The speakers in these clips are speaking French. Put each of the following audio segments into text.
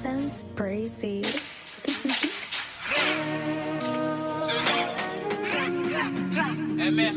Sounds crazy. MR.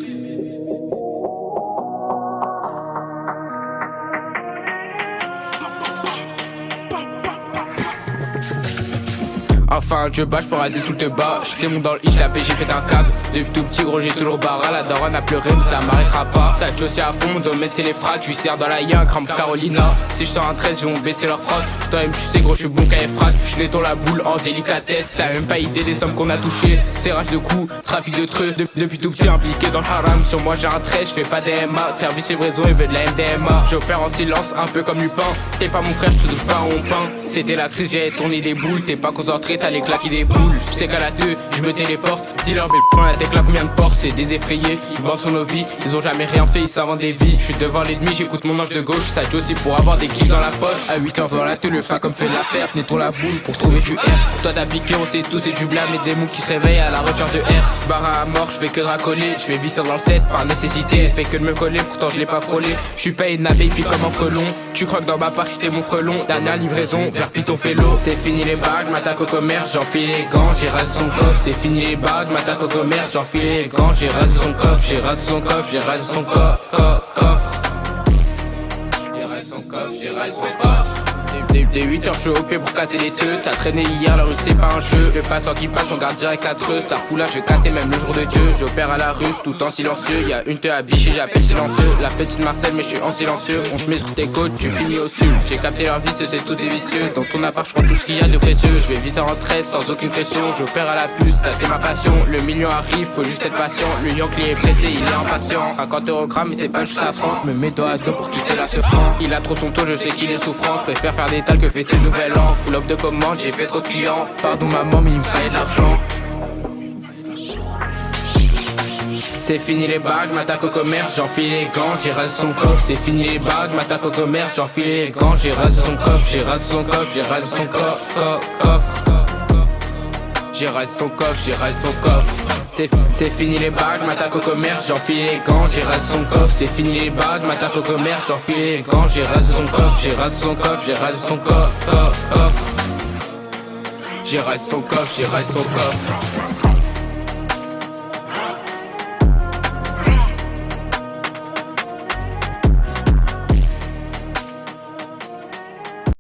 Enfin Dieu bâche pour raser tout le bas. J'étais mon dans le i, j'ai j'ai fait un câble. Depuis tout petit gros j'ai toujours barra. La daronne a pleuré mais ça m'arrêtera pas. Ça aussi à fond, mon domaine c'est les fracs. Je lui sers dans la yin, crame Carolina. Si je sors un 13 ils vont baisser leur frotte. Toi-même tu sais gros je suis bon qu'à frac. Je nettoie la boule en délicatesse. T'as même pas idée des sommes qu'on a touchées. Serrage de coups, trafic de treux. Depuis tout petit impliqué dans le haram. Sur moi j'ai un 13, je fais pas d'MA. Service livraison et veut de la MDMA. J'opère en silence un peu comme Lupin. T'es pas mon frère, je te touche pas au pain. C'était la crise, j'avais tourné des boules. T'es pas concentré, t'as les claques des boules. Je sais qu'à la 2, je me téléporte. Si leur belle prend la tête là, combien de portes? C'est des effrayés, ils bandent sur nos vies. Ils ont jamais rien fait, ils s'inventent des vies. Je suis devant l'ennemi, j'écoute mon ange de gauche. Ça joue aussi pour avoir des quiches dans la poche. À 8h dans la tête, le fin comme fait l'affaire. Je nettoie la boule pour trouver du R. Toi t'as piqué, on sait tous, c'est du blâme. Et des mous qui se réveillent à la recherche de R. Je barre à mort, je fais que racoler. Je vais visser dans le set par nécessité. Elle fait que de me coller, pourtant je l'ai pas frôlé. Je suis pas une abeille, puis comme un frelon. Tu crois que dans ma part, j'étais mon frelon. Dernière livraison, vers Python fait l'eau. C'est fini les bagues, m'attaque au commerce, j'enfile les gants, j'ai rasé son coffre. C'est fini les bagues, m'attaque au commerce, j'enfile les gants, j'ai rasé son coffre, j'ai rasé son coffre, j'ai rasé son coffre. J'ai rasé son coffre, j'ai rasé son coffre. Dès 8h je suis OP pour casser les teux. T'as traîné hier, la rue c'est pas un jeu. Le passant qui passe, on garde direct sa treuse. T'as foulage, je cassais même le jour de Dieu. J'opère à la russe, tout en silencieux. Y'a une te à bicher, j'appelle silencieux. La petite Marcel, mais je suis en silencieux. On se met sur tes côtes, tu finis au sud. J'ai capté leur vice, c'est tout des vicieux. Dans ton appart, je prends tout ce qu'il y a de précieux. Je vais viser en 13 sans aucune pression. J'opère à la puce, ça c'est ma passion. Le million arrive, faut juste être patient. Le Yankee est pressé, il est impatient. 50 € gramme, mais c'est pas juste à franc. Je me mets dos à dos pour quitter la franc. Il a trop son taux, je sais qu'il est souffrant. Je préfère faire des tales que fêter le nouvel an. Full up de commandes, j'ai fait trop de clients. Pardon maman, mais il me fallait de l'argent. C'est fini les bagues, m'attaque au commerce, j'enfile les gants, j'ai rasé son coffre. C'est fini les bagues, m'attaque au commerce, j'enfile les gants, j'ai rasé son coffre, j'ai rasé son coffre, j'ai rasé son coffre. J'ai rasé son coffre, j'ai rasé son coffre. C'est fini les bagues, m'attaque au commerce, j'enfile les gants, j'ai rasé son coffre. C'est fini les bagues, m'attaque au commerce, j'enfile les gants, j'ai rasé son coffre, j'ai rasé son coffre, j'ai rasé son coffre. J'ai rasé son coffre, j'ai rasé son coffre.